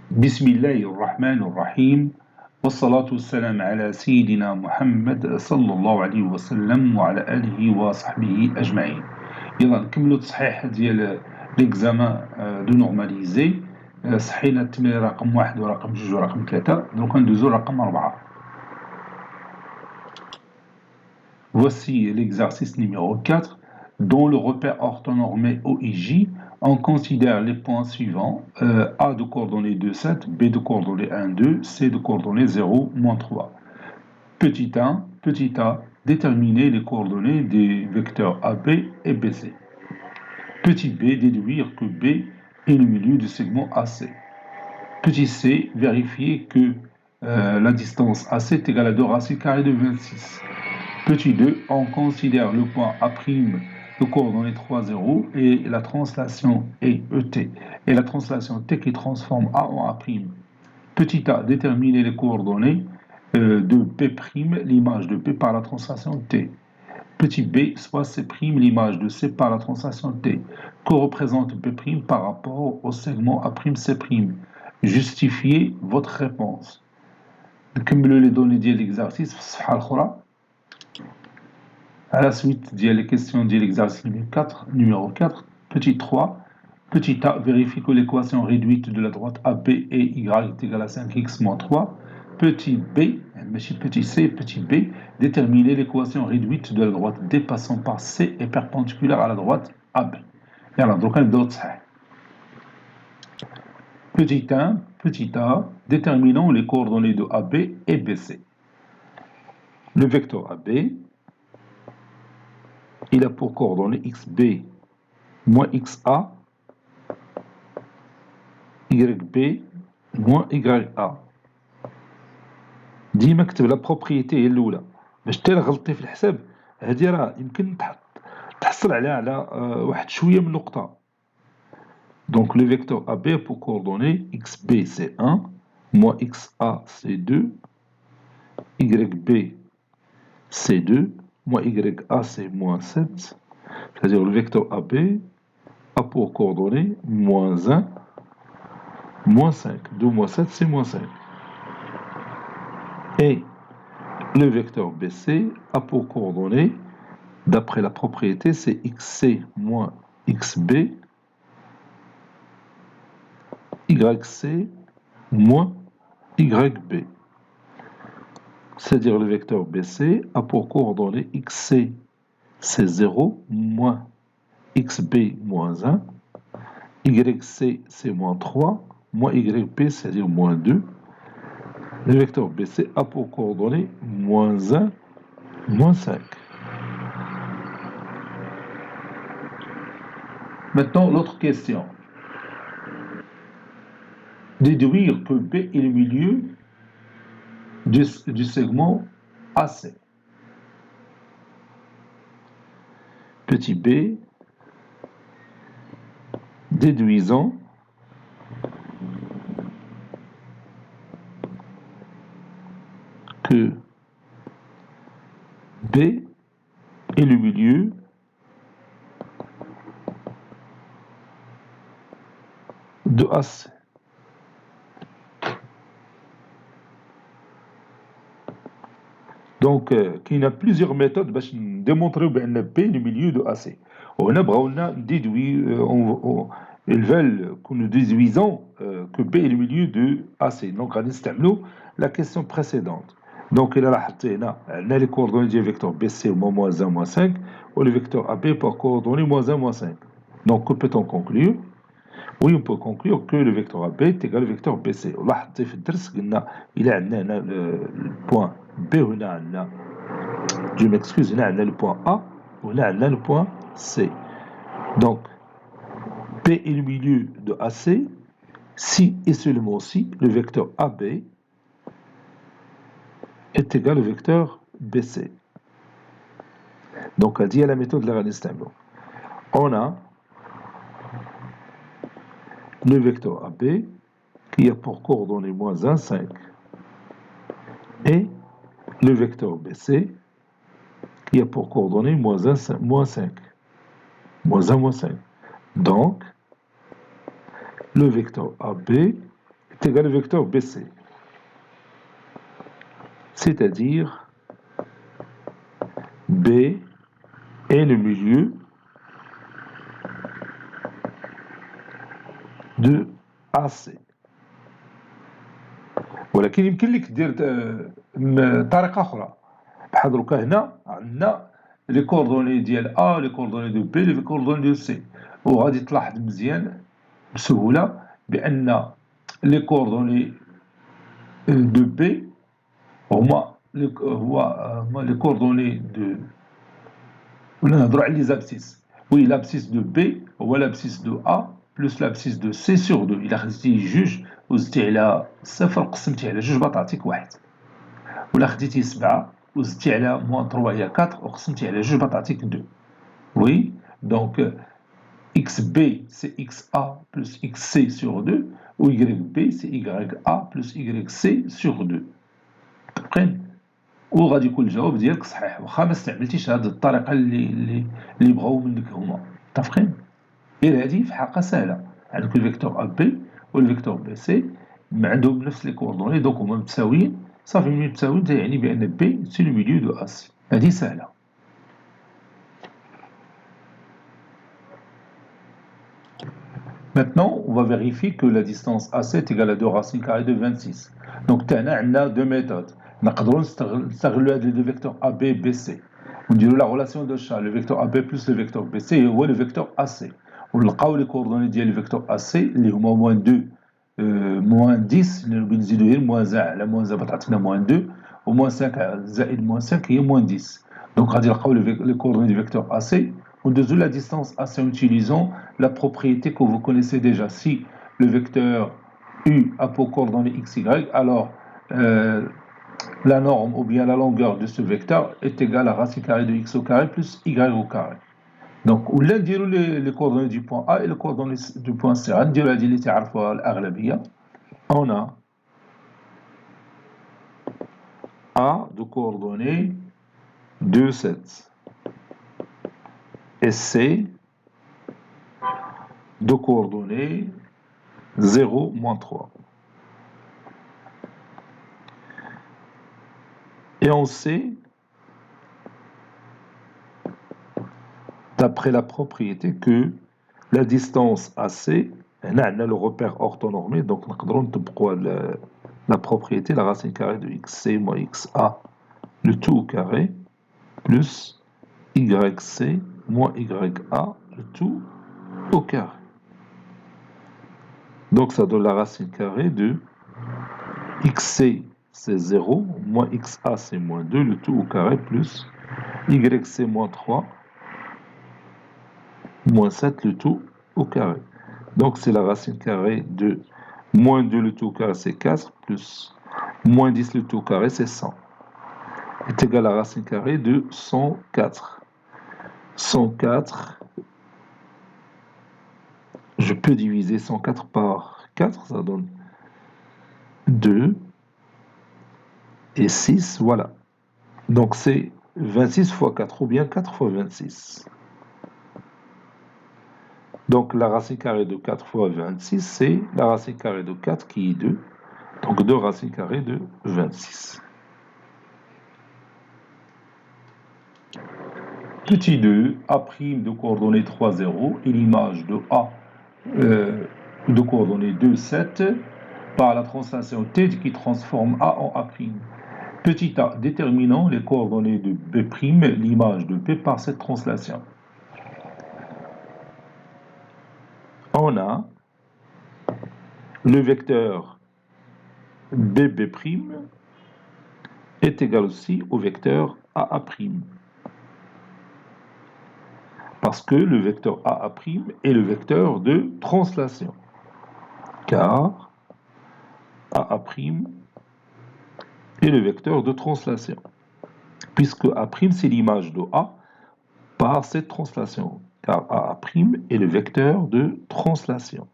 بسم الله الرحمن الرحيم والصلاة والسلام على سيدنا محمد صلى الله عليه وسلم وعلى آله وصحبه أجمعين. يلا نكملوا تصحيح ديال ليكزامان دو نورماليزي. صحينا التمرين رقم 1 ورقم 2 ورقم 3. دونك ندوزو رقم 4. Voici l'exercice numéro 4. Dans le repère orthonormé OIJ, on considère les points suivants. A de coordonnées 2, 7, B de coordonnées 1, 2, C de coordonnées 0, moins 3. Petit a, déterminer les coordonnées des vecteurs AB et BC. Petit b, déduire que B est le milieu du segment AC. Petit c, vérifier que la distance AC est égale à 2 racines carrées de 26. Petit 2, on considère le point A' de coordonnées 3, 0 et la translation ET et la translation T qui transforme A en A'. Petit a, déterminer les coordonnées de P', l'image de P par la translation T. Petit b, soit C', l'image de C par la translation T. Que représente P' par rapport au segment A'C'? Justifiez votre réponse. نكملوا les données de l'exercice في الصفحة الأخرى. À la suite des questions de l'exercice numéro 4, petit 3, petit a, vérifie que l'équation réduite de la droite AB et y est égale à 5x moins 3. Petit b, petit c, petit b, déterminer l'équation réduite de la droite D passant par C et perpendiculaire à la droite AB. Yalla, donc un d'autre. Petit 1, petit a, déterminons les coordonnées de AB et BC. Le vecteur AB, il a pour coordonnées xb moins xa, yb moins ya. ديما كتب لا بروبريتي هي الاولى باش حتى غلطتي في الحساب هذه راه يمكن تحصل على واحد شويه من نقطه. Donc le vecteur AB pour coordonnées xb c'est 1, moins xa c'est 2, yb c'est 2, moins ya c'est moins 7. C'est-à-dire le vecteur AB a pour coordonnées moins 1, moins 5. 2 moins 7 c'est moins 5. Et le vecteur BC a pour coordonnées, d'après la propriété, c'est xc moins xb, yc moins yb. C'est-à-dire le vecteur BC a pour coordonnées xc, c'est 0, moins xb moins 1, yc c'est moins 3, moins yp c'est-à-dire moins 2. Le vecteur BC a pour coordonnées moins 1, moins 5. Maintenant, l'autre question. Déduire que B est le milieu du segment AC. Petit b, déduisons que B est le milieu de AC. Donc, il y a plusieurs méthodes pour démontrer que B est le milieu de AC. On a déduit, ils veulent que nous déduisons que B est le milieu de AC. Donc, on a la question précédente. Donc, il a les coordonnées du vecteur BC moins 1, moins 5, ou le vecteur AB par coordonnées moins 1, moins 5. Donc, que peut-on conclure? Oui, on peut conclure que le vecteur AB est égal au vecteur BC. Il a le point B, je m'excuse, il a le point A, il a le point C. Donc, B est le milieu de AC, si et seulement si le vecteur AB est égal au vecteur BC. Donc, on dit à la méthode de la Radistambo. On a le vecteur AB qui a pour coordonnées moins 1, 5 et le vecteur BC qui a pour coordonnées moins 1, 5, moins 5. Moins 1, moins 5. Donc, le vecteur AB est est égal au vecteur BC. C'est-à-dire B est le milieu de AC. ولكن يمكن لك دير طريقة أخرى. بحال دروكا هنا عندنا لي كوردوني ديال A لي كوردوني دو B لي كوردوني دو C وغادي تلاحظ مزيان بسهولة بأن لي كوردوني دو B هما لي كوردوني دو ولا نهضروا على لي زابسيس. وي لابسيس دو B هو لابسيس دو A بلس لابسيس دو C سور 2. إلا خديتي جوج وزدتي على صفر قسمتي على جوج بتعطيك واحد. ولا خديتي 7 وزدتي على موان 3 هي 4 وقسمتي على جوج بتعطيك 2. وي دونك XB c'est XA plus XC sur 2 ou YB c'est YA plus YC sur 2. متفقين؟ وغادي يكون الجواب ديالك صحيح واخا ما استعملتيش هذه الطريقه اللي بغاو منك هما. متفقين؟ غير هذه في حقها سهله. عندك الفيكتور AB والفيكتور BC عندهم نفس لي كوردوني دونك هما متساويين. صافي ملي متساويين يعني بان B سي لو ميليو دو AC. هذه سهله. Maintenant, on va vérifier que la distance AC est égale à 2 racines carrées de 26. Donc, on a deux méthodes. On peut les deux vecteurs AB et BC. On dit la relation de chat, le vecteur AB plus le vecteur BC et le vecteur AC. On a les coordonnées du vecteur AC, les moins 2, moins 10, moins 1, la moins 1, moins 2, ou moins 5, moins 5 et moins 10. Donc, on a les coordonnées du vecteur AC. On désoule la distance AC en utilisant la propriété que vous connaissez déjà. Si le vecteur U a pour coordonnée XY, alors la norme ou bien la longueur de ce vecteur est égale à racine carrée de x au carré plus y au carré. Donc, on a les coordonnées du point A et les coordonnées du point C. On a A de coordonnées 2, 7. Et C de coordonnées 0, moins 3. Et on sait, d'après la propriété, que la distance AC, on a le repère orthonormé, donc on a la propriété, la racine carrée de XC moins XA, le tout au carré, plus YC moins YA, le tout au carré. Donc ça donne la racine carrée de XC c'est 0, moins XA c'est moins 2, le tout au carré, plus YC moins 3, moins 7, le tout au carré. Donc c'est la racine carrée de moins 2, le tout au carré c'est 4, plus moins 10, le tout au carré c'est 100. Est égal à la racine carrée de 104. 104, je peux diviser 104 par 4, ça donne 2 et 6, voilà. Donc c'est 26 fois 4 ou bien 4 fois 26. Donc la racine carrée de 4 fois 26, c'est la racine carrée de 4 qui est 2. Donc 2 racines carrées de 26. Petit 2, A' de coordonnées 3, 0 et l'image de A de coordonnées 2, 7 par la translation T qui transforme A en A'. Petit a, déterminant les coordonnées de B', l'image de P par cette translation. On a le vecteur BB' est égal aussi au vecteur AA'. Parce que le vecteur AA' est le vecteur de translation. Car AA' est le vecteur de translation. Puisque A' c'est l'image de A par cette translation. Car AA' est le vecteur de translation.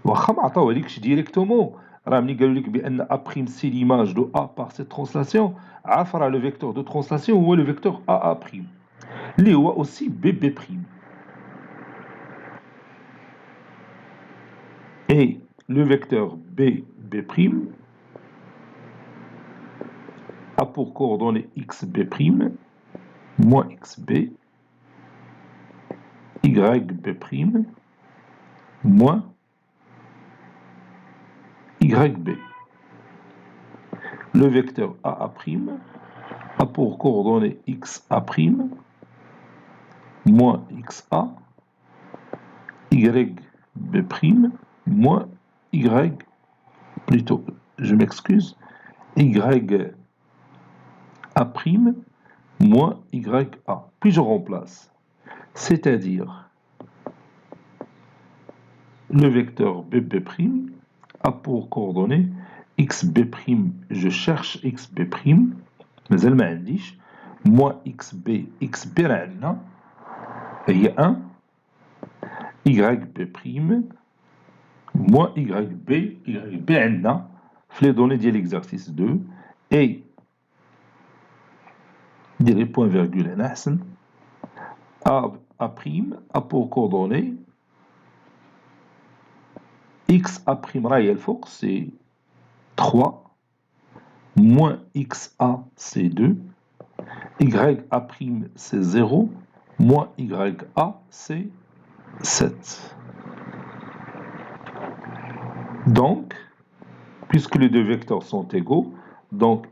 واخا ما عطاوهالكش ديريكتومون راه ملي قالوا لك بان A' c'est l'image de A par cette translation عارف راه le vecteur de translation هو le vecteur AA' اللي هو aussi BB'. Et le vecteur B, B', a pour coordonnées xb', moins xb, yb', moins yb. Le vecteur AA' a pour coordonnées xa', moins xa, yb', moins y, plutôt, je m'excuse, YA', moins YA. Puis je remplace. C'est-à-dire, le vecteur BB' a pour coordonnées XB', je cherche XB', mais elle m'a indiqué, moins XB, XB عندنا هي 1, YB', moins YB, YB عندنا في les données de l'exercice 2, et des points virgule هنا أحسن, A' a pour coordonnées XA' راهي الفوق, c'est 3, moins XA, c'est 2, YA', c'est 0, moins YA, c'est 7. Donc, puisque les deux vecteurs sont égaux, donc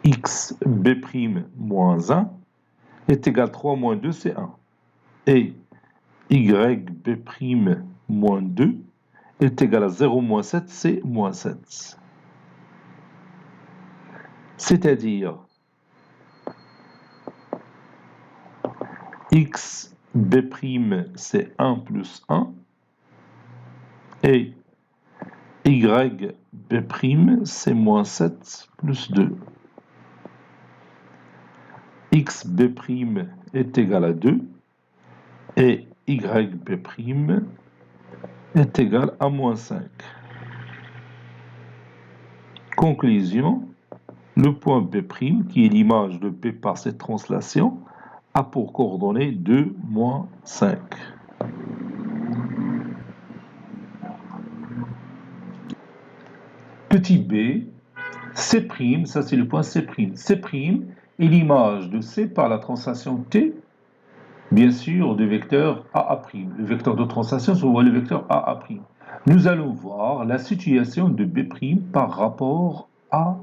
XB' moins 1 est égal à 3 moins 2, c'est 1. Et YB' moins 2 est égal à 0 moins 7, c'est moins 7. C'est-à-dire, XB' c'est 1 plus 1, et YB' c'est moins 7 plus 2. XB' est égal à 2, et YB' est égal à moins 5. Conclusion, le point B', qui est l'image de P par cette translation, a pour coordonnées 2, moins 5. Petit b, C', ça c'est le point C'. C' est l'image de C par la translation T, bien sûr, du vecteur AA'. Le vecteur de translation, c'est le vecteur AA'. Nous allons voir la situation de B' par rapport à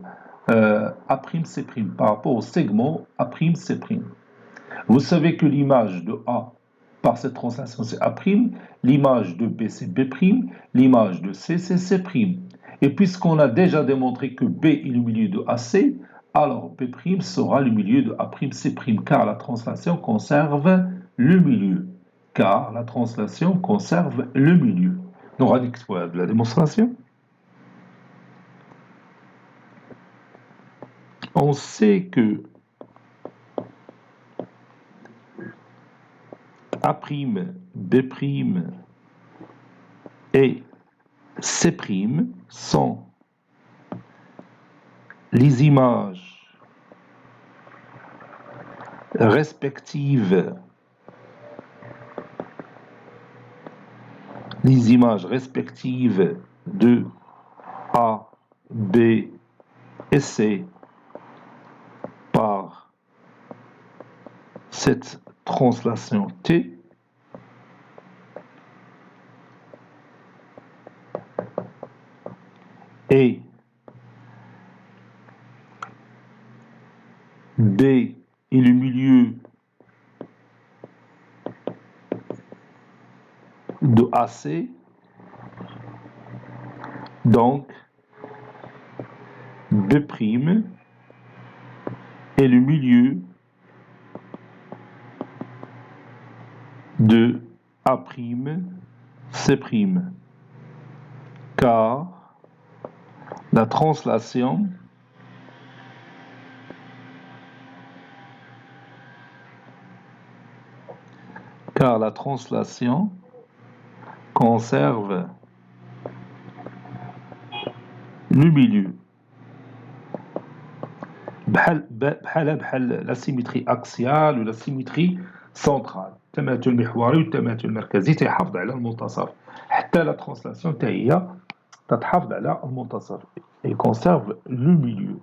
A'C', par rapport au segment A'C'. Vous savez que l'image de A par cette translation c'est A', l'image de B c'est B', l'image de C c'est C'. Et puisqu'on a déjà démontré que B est le milieu de AC, alors B' sera le milieu de A'C', car la translation conserve le milieu. Car la translation conserve le milieu. Nous allons de la démonstration. On sait que A', B' et C' sont les images respectives de A, B et C par cette translation T, et B est le milieu de AC, donc B' est le milieu de A'C', car la translation conserve le milieu. بحال la symétrie axiale ou la symétrie centrale. التماثل المحوري والتماثل المركزي تيحافظ على المنتصف. حتى لا ترانسلاسيون حتى هي تتحافظ على المنتصف. Il conserve le milieu.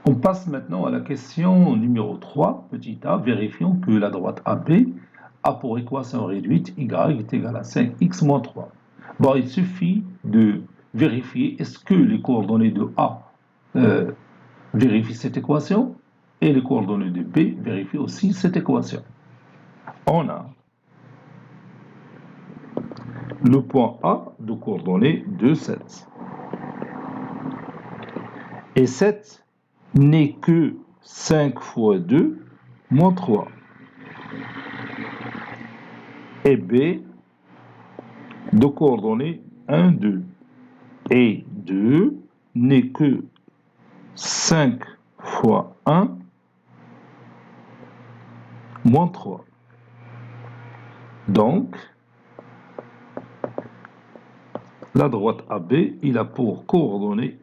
On passe maintenant à la question numéro 3, petit a. Vérifions que la droite AB a pour équation réduite y est égal à 5x moins 3. Bon, il suffit de vérifier est-ce que les coordonnées de A vérifient cette équation et les coordonnées de B vérifient aussi cette équation. On a le point A de coordonnées 2, 7. Et 7 n'est que 5 fois 2 moins 3. Et B de coordonnées 1, 2. Et 2 n'est que 5 fois 1 moins 3. Donc, la droite AB, il a pour coordonnées,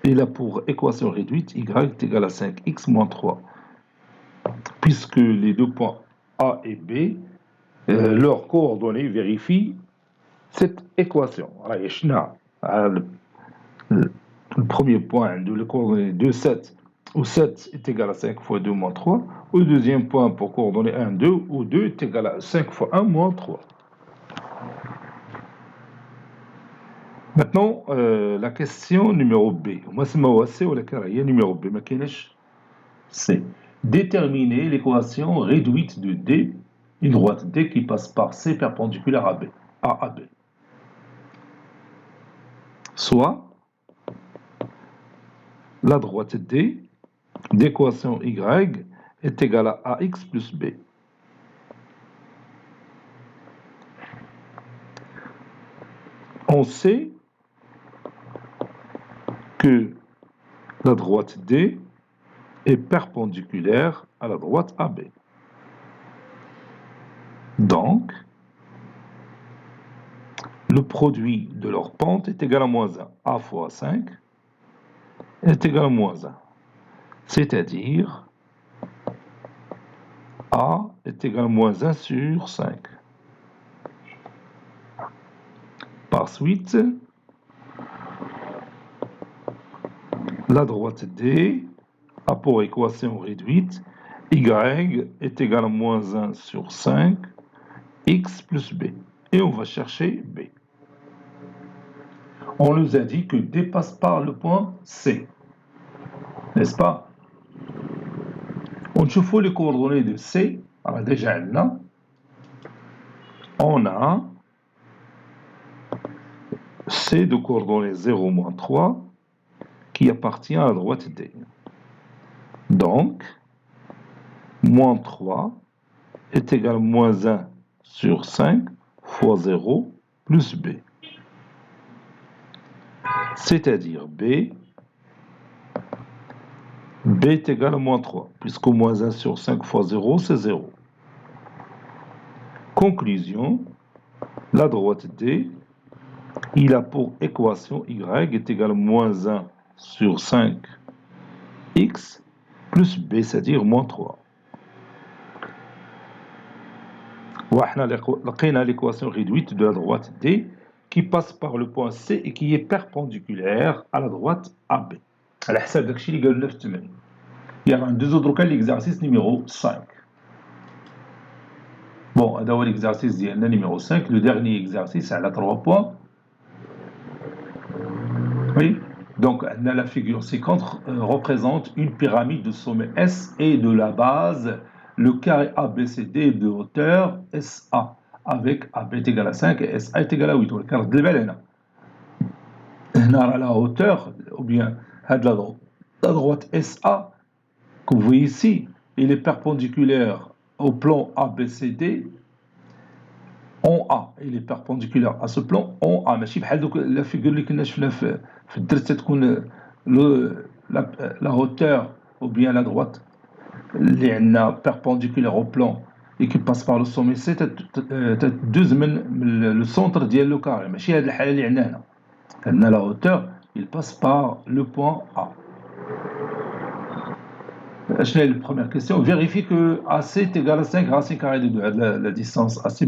il a pour équation réduite y est égal à 5x moins 3. Puisque les deux points A et B, leurs coordonnées vérifient cette équation. Le premier point de les coordonnées 2, 7, où 7 est égal à 5 fois 2 moins 3. Au deuxième point pour coordonnées 1, 2, où 2 est égal à 5 fois 1 moins 3. Maintenant, la question numéro B. Moi, c'est ma C ou la carrière numéro B. C'est déterminer l'équation réduite de D, une droite D qui passe par C perpendiculaire à B, A à B. Soit la droite D d'équation Y est égale à AX plus B. On sait que la droite D est perpendiculaire à la droite AB. Donc, le produit de leur pente est égal à moins 1. A fois 5 est égal à moins 1. C'est-à-dire, A est égal à moins 1 sur 5. Par suite, la droite D a pour équation réduite Y est égal à moins 1 sur 5, X plus B. Et on va chercher B. On nous a dit que D passe par le point C. N'est-ce pas? On cherche les coordonnées de C. Alors déjà, on a C de coordonnées 0, moins 3 qui appartient à la droite D. Donc, moins 3 est égal à moins 1 sur 5 fois 0 plus B. C'est-à-dire B est égal à moins 3, puisque moins 1 sur 5 fois 0, c'est 0. Conclusion, la droite D, il a pour équation Y est égal à moins 1 sur 5 X plus B, c'est-à-dire moins 3. لقينا l'équation réduite de la droite D qui passe par le point C et qui est perpendiculaire à la droite AB. على حساب داكشي اللي قالوا لنا في التمرين. يلا ندوزو دروكا l'exercice numéro 5. Bon, هذا هو l'exercice ديالنا numéro 5, le dernier exercice على 3 points. Oui. Donc, la figure ci-contre représente une pyramide de sommet S et de la base, le carré ABCD de hauteur SA, avec AB est égal à 5 et SA est égal à 8. On a la hauteur, ou bien la droite SA, que vous voyez ici, il est perpendiculaire au plan ABCD en A. Il est perpendiculaire à ce plan en A. ماشي بحال دوك la figure اللي كنا شفنا في الدرس تكون la hauteur ou bien la droite اللي عندنا perpendiculaire au plan et qui passe par le sommet C تدوز من le centre ديال le carré. ماشي هاد الحالة اللي عندنا هنا. عندنا la hauteur, il passe par le point A. La première question, vérifie que AC est égal à 5 racine carrée de 2. La distance AC, la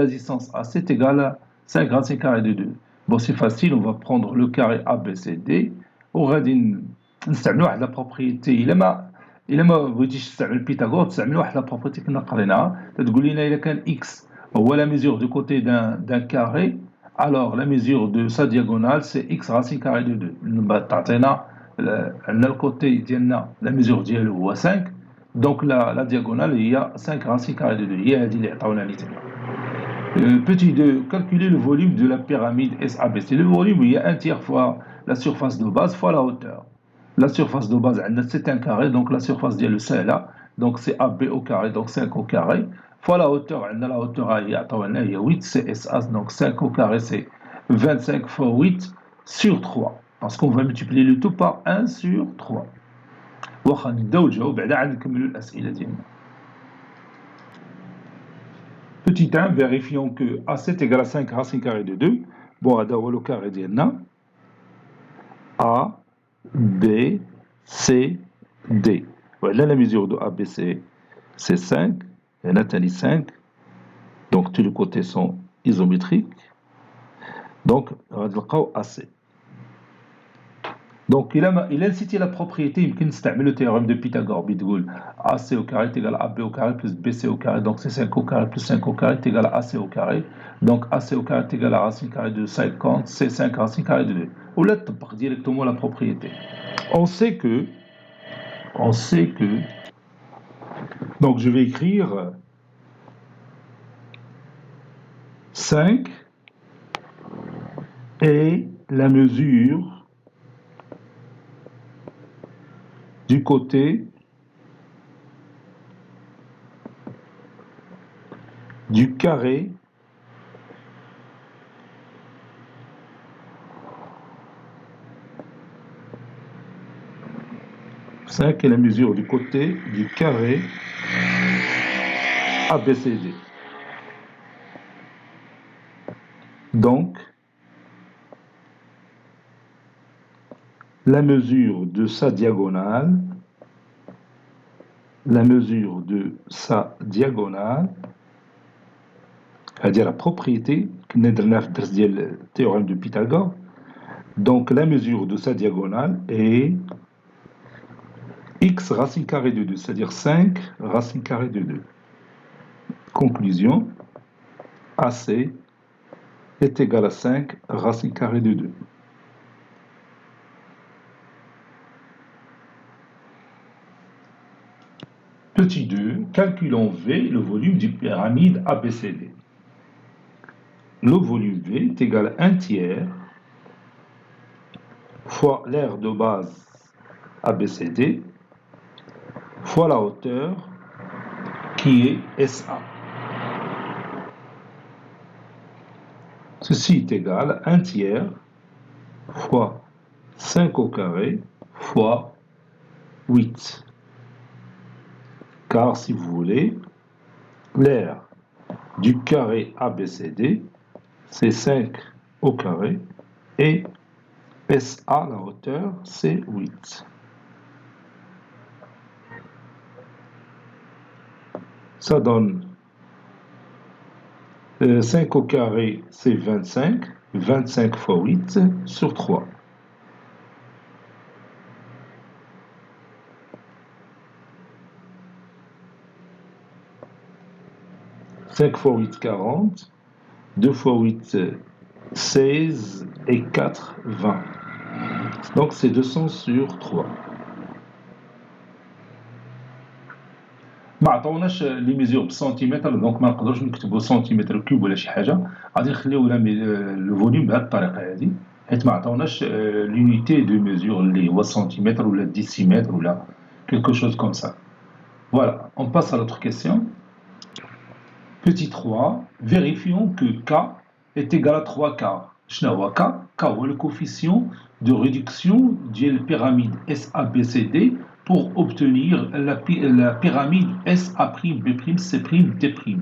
distance AC est égale à 5 racine carrée de 2. Bon, c'est facile, on va prendre le carré ABCD. وغادي نستعملوا واحد لا بروبريتي الا ما بغيتيش تستعمل بيثاغور تستعمل واحد لا بروبريتي كنا قريناها تقول لنا الا كان x هو la mesure du côté d'un carré alors la mesure de sa diagonale c'est x racine carrée de 2 تعطينا عندنا الكوتي ديالنا la mesure ديالو هو 5 donc la diagonale هي 5 racine carrée de 2 هي هذه اللي عطاونا لي تما. Petit 2, calculer le volume de la pyramide SABC. Le volume, il y a un tiers fois la surface de base fois la hauteur. La surface de base, c'est un carré, donc la surface c'est là, donc c'est AB au carré, donc 5 au carré, fois la hauteur, la hauteur, il y a 8, c'est SA, donc 5 au carré, c'est 25 fois 8 sur 3, parce qu'on va multiplier le tout par 1 sur 3. واخا نبداو نجاوب بعدا عاد نكملوا الاسئله ديالنا. Petit 1, vérifions que AC est égal à 5 racine carrée de 2. Bon, هذا هو le carré ديالنا. A, B, C, D. Voilà la mesure de ABC, c'est 5. Il y en a tani 5. Donc, tous les côtés sont isométriques. Donc, on va dire AC. Donc, il a cité la propriété, il peut le théorème de Pythagore. AC au carré est égal à AB au carré plus BC au carré. Donc, c'est 5 au carré plus 5 au carré est égal à AC au carré. Donc, AC au carré est égal à racine carrée de 50, c'est 5 racine carrée de 2. Ou là, tu peux directement la propriété. On sait que, donc je vais écrire 5 et la mesure du côté du carré est la mesure du côté du carré ABCD. Donc, la mesure de sa diagonale, c'est-à-dire la propriété, le théorème de Pythagore, donc la mesure de sa diagonale est x racine carrée de 2, c'est-à-dire 5 racine carrée de 2. Conclusion, AC est égal à 5 racine carrée de 2. Petit 2, calculons V, le volume du pyramide ABCD. Le volume V est égal à 1 tiers fois l'aire de base ABCD fois la hauteur qui est SA. Ceci est égal à 1 tiers fois 5 au carré fois 8. Car si vous voulez, l'aire du carré ABCD, c'est 5 au carré et SA, la hauteur, c'est 8. Ça donne 5 au carré, c'est 25. 25 fois 8 sur 3. « 5 fois 8, 40. 2 fois 8, 16. Et 4, 20. Donc, c'est 200 sur 3. ما عطاوناش لي ميزور بالسنتيمتر دونك ما نقدروش نكتبوا سنتيمتر كيوب ولا شي حاجه غادي نخليو لو فوليوم بهذه الطريقه هذه حيت ما عطاوناش لونيتي دو ميزور اللي هو سنتيمتر ولا ديسيمتر ولا quelque chose comme ça. Voilà, on passe à l'autre question. Petit 3, vérifions que K est égal à 3K. شنو هو K? K هو le coefficient de réduction de la pyramide SABCD pour obtenir la pyramide SA'B', C', D'.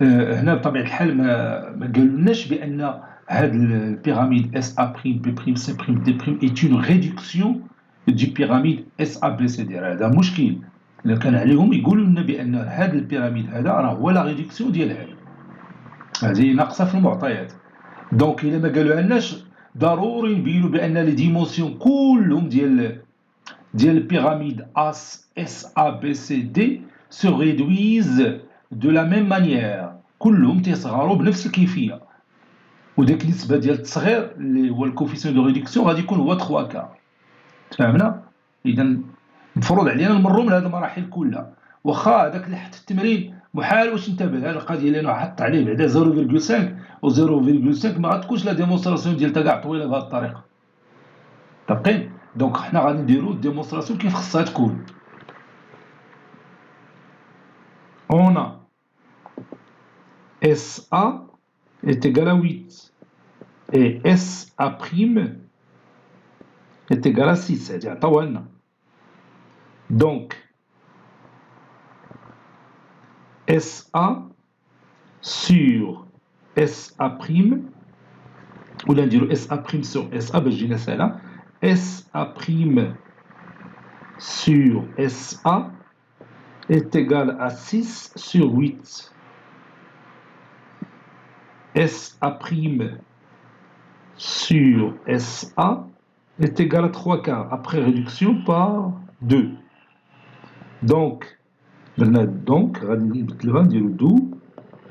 هنا بطبيعة الحال ما قالولناش بأن La pyramide SA', B', C', D' est une réduction du pyramide SABCD. هذا مشكل. إلا كان عليهم يقولوا لنا بأن هذه البيراميد هذا راه هو لا ريدكسيون ديالها. هذه ناقصة في المعطيات. دونك إلا ما قالوها لناش ضروري نبينوا بأن لي ديمونسيون كلهم ديال البيراميد SABCD se réduisent de la même manière. كلهم تيصغروا بنفس الكيفية. وداك النسبة ديال التصغير اللي هو الكوفيسيون دو ريدكسيون غادي يكون هو 3 كار. تفهمنا؟ إذا مفروض علينا نمروا من هذه المراحل كلها. واخا هذاك اللي حط التمرين محال واش انتبه هذه القضيه لانه حط عليه بعدا 0.5 و 0.5 ما غاتكونش لا ديمونستراسيون ديال تا كاع طويله بهذه الطريقه. متفقين؟ دونك حنا غادي نديرو الديمونستراسيون كيف خصها تكون. On a SA est égal à 8 et SA' est égal à 6. هادي عطاوها لنا. Donc SA sur SA', ou là نديرو SA' sur SA باش تجينا سهله. SA' sur SA est égal à 6 sur 8. SA' sur SA est égal à 3 quarts après réduction par 2. Donc,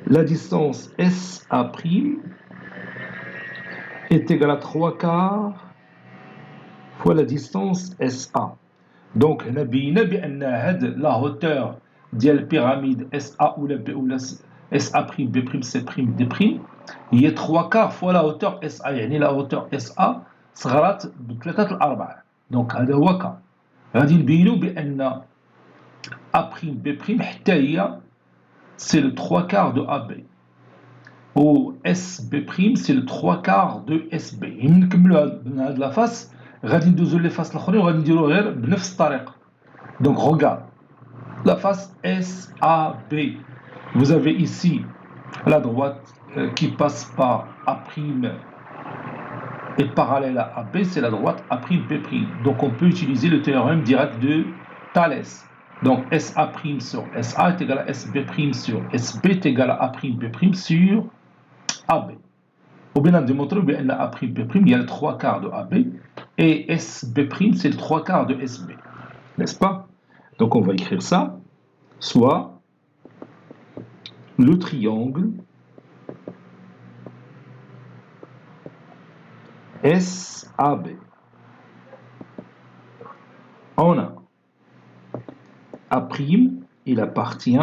la distance SA' est égale à 3 quarts fois la distance SA. Donc, on a bien la hauteur de la pyramide SA ou la SA', B', C', D', il y a 3 quarts fois la hauteur SA. يعني la hauteur SA صغرت بثلاثة الأرباع. Donc, هذا هو كا. غادي نبينوا بأن A', B' حتى هي c'est le 3 quarts de AB. Ou SB', c'est le 3 quarts de SB. نكملوا هاد la face. غادي ندوزو لي فاس الاخرين وغادي نديرو غير بنفس الطريقه. Donc regarde la face SAB. Vous avez ici la droite qui passe par A' et parallèle à AB, c'est la droite A'B'. Donc on peut utiliser le théorème direct de Thalès. Donc SA' sur SA est égal à SB' sur SB est égal à A'B' sur AB. Ou bien démontrer que A'B' il y a le 3 quarts de AB et SB' c'est le 3 quarts de SB. N'est-ce pas? Donc on va écrire ça, soit le triangle SAB. On a A', il appartient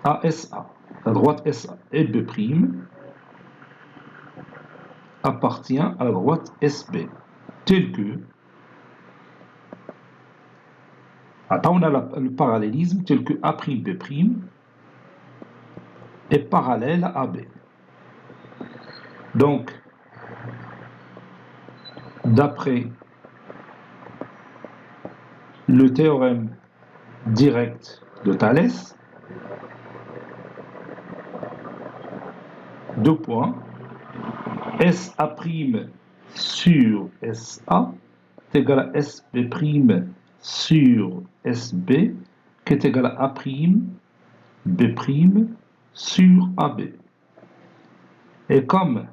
à SA. La droite SA et B' appartient à la droite SB, tel que on a le parallélisme tel que A'B' est parallèle à AB. Donc, d'après le théorème direct de Thalès, 2 points, SA' sur SA est égal à SB' sur SB qui est égal à A'B' sur AB. Et comme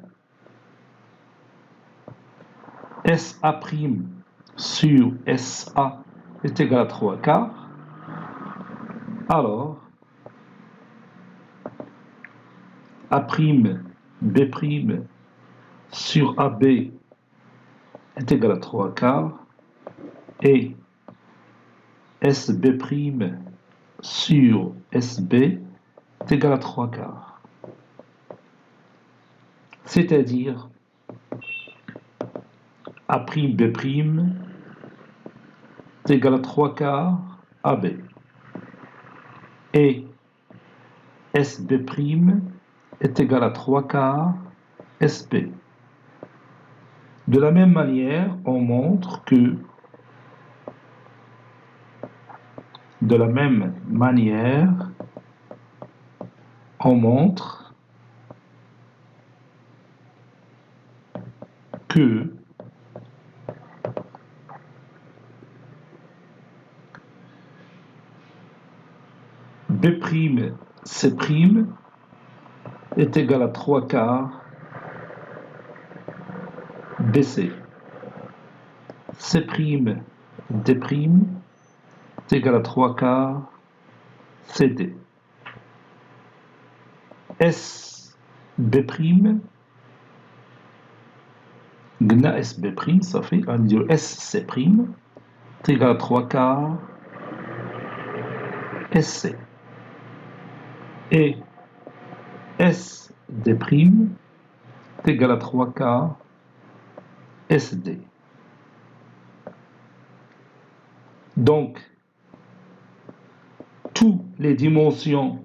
SA' sur SA est égal à 3 quarts, alors A'B' sur AB est égal à 3 quarts et SB' sur SB est égal à 3 quarts. C'est-à-dire A'B' est égal à 3 quarts AB et SB' est égal à 3 quarts SB. De la même manière, on montre que que B'C' est égal à 3 quarts BC. C'D' est égal à 3 quarts CD. SB', قلنا SB', صافي غنديرو SC' est égal à 3 quarts SC. Et SD' est égal à 3 quarts SD. Donc, toutes les dimensions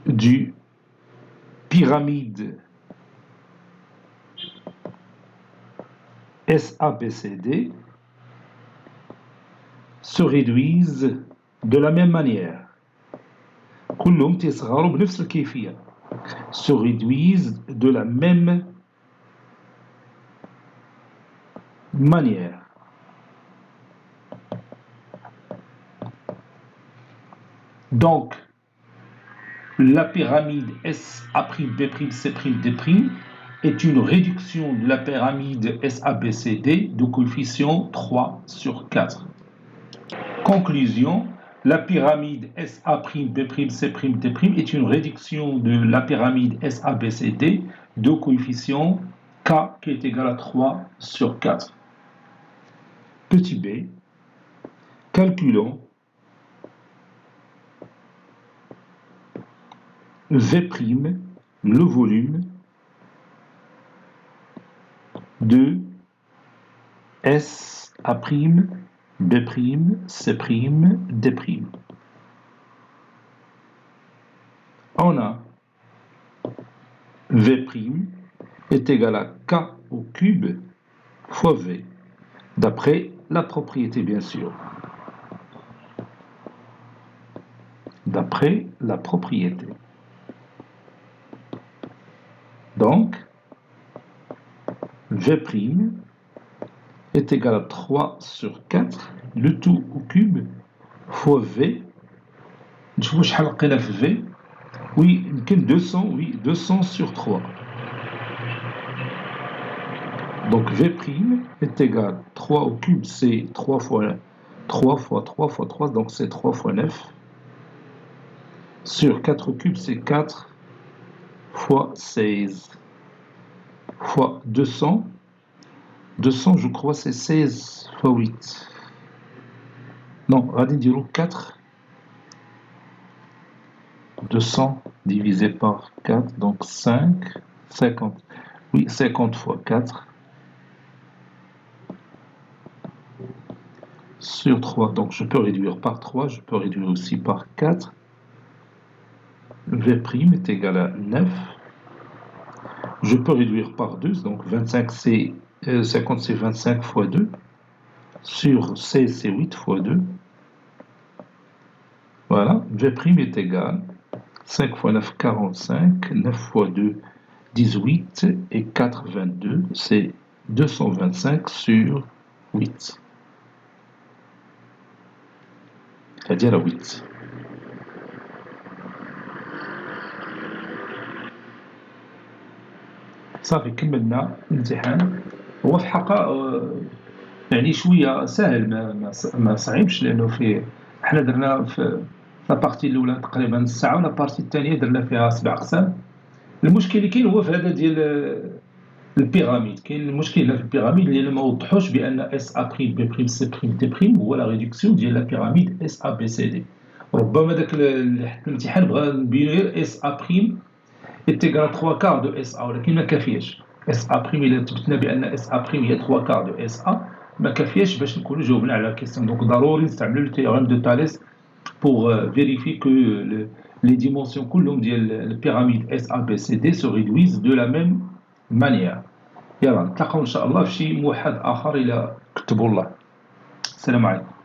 du pyramide SABCD se réduisent de la même manière. كلهم تيصغروا بنفس الكيفية. Se réduisent de la même manière. Donc, la pyramide SA'B'C', est une réduction de la pyramide SABCD de coefficient 3 sur 4. Conclusion, la pyramide SA'B'C', est une réduction de la pyramide SABCD de coefficient K qui est égal à 3 sur 4. Petit b, calculons V', le volume de SA', B', C', D'. On a V' est égal à K au cube fois V, d'après la propriété bien sûr. D'après la propriété. Donc, V' est égal à 3 sur 4, le tout au cube, fois V. نشوفوا شحال لقينا في V. Oui, 200, oui, 200 sur 3. Donc V' est égal à 3 au cube, c'est 3 fois 3 fois 3 fois 3, donc c'est 3 fois 9. Sur 4 au cube, c'est 4 fois 16 fois 200. 200, je crois, c'est 16 fois 8. Non, allez dire 4. 200 divisé par 4, donc 5, 50. Oui, 50 fois 4 sur 3. Donc je peux réduire par 3, je peux réduire aussi par 4. V' est égal à 9. Je peux réduire par 2, donc 25 c'est 50 c'est 25 fois 2. Sur 16 c'est 8 fois 2. Voilà, V' est égal 5 fois 9, 45, 9 fois 2, 18, et 4, 22, c'est 225 sur 8. C'est-à-dire à 8. صافي كملنا الامتحان. هو في الحقيقة يعني شوية سهل ما صعيبش، لأنه فيه حنا درنا في لابارتي الأولى تقريبا الساعة، والابارتي الثانية درنا فيها 7 أقسام. المشكل اللي كاين هو في هذا ديال البيراميد. كاين المشكل هنا في البيراميد اللي ما وضحوش بأن اس ا بريم بي سي دي هو لا ريدكسيون ديال لا بيراميد اس ا بي سي دي. ربما داك الامتحان بغا نبين غير اس ا بريم إتيغال 3 كار دو اس ا، ولكن ما كافياش. اس ا بريم إلا ثبتنا بأن اس ا بريم هي 3 كار دو اس ا ما كافياش باش نكونوا جاوبنا على الكيستيون. دونك ضروري نستعملوا لو تيوريم دو تاليس pour vérifier que les dimensions كلهم ديال la pyramide SABCD se réduisent de la même manière. يلا نتلاقاو إن شاء الله في شي موحد آخر إلى كتبوا الله. السلام عليكم.